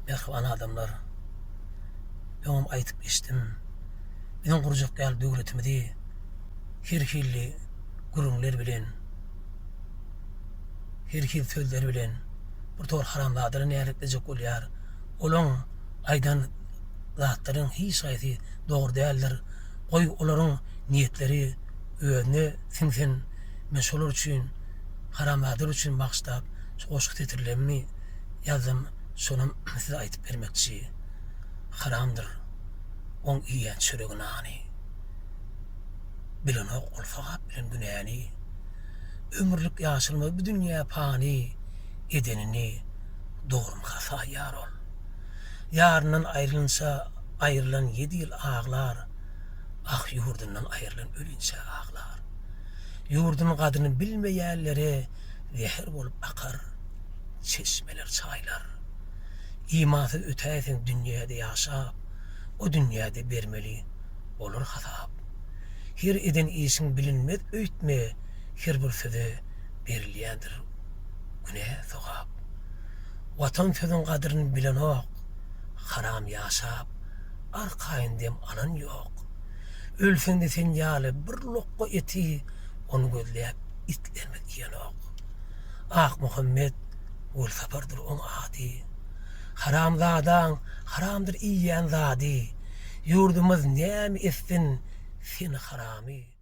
Mehriban adamlar. Ben aytıp geçtim. Benim kuracak gel döwletimidi. Herkilli gurunlar bilen, herkil sözler bilen bir tor haramdadyr nälikdejek bolýar. Olaň aýdan zatlaryň hiç gaýsy dogry däldir. Goý olaryň niýetleri özüne sinsin. Men şolar üçin haramdadyr üçin maksat goşuk tetirlenmi ýazym şonu size aýtyp bermekçi. Haramdyr. On iýen çöregini any. Bilen ok ulfagap bilen günäni. Ömürlük ýaşylma bu dünýä pani edenini dogrum hasa ýar ol. Ýaryndan aýrylynsa aýrylan 7 ýyl ağlar. Ah ýurdundan aýrylan ölünçe ağlar. Ýurdunyň gadyny bilmeýänlere zehir bolup akar çeşmeler, çaýlar. İmansız ötäýsin dünýäde ýaşap, o dünýäde bermeli olur hasap. Her eden işin bilinmez öýtme, her bir söze berilýändir güne sogap. Watan sözüň gadryny bilen ok, haram ýaşap, arkaýyndym anan ýok. Ölsende sen ýaly bir lokga eti, onu gözläp itlenmek ýan ok. Ah Muhammed ol sapardyr on ady. Haramzadan, haramdyr iýýän zady. Ýurdumyz näme etsin, sen haramy.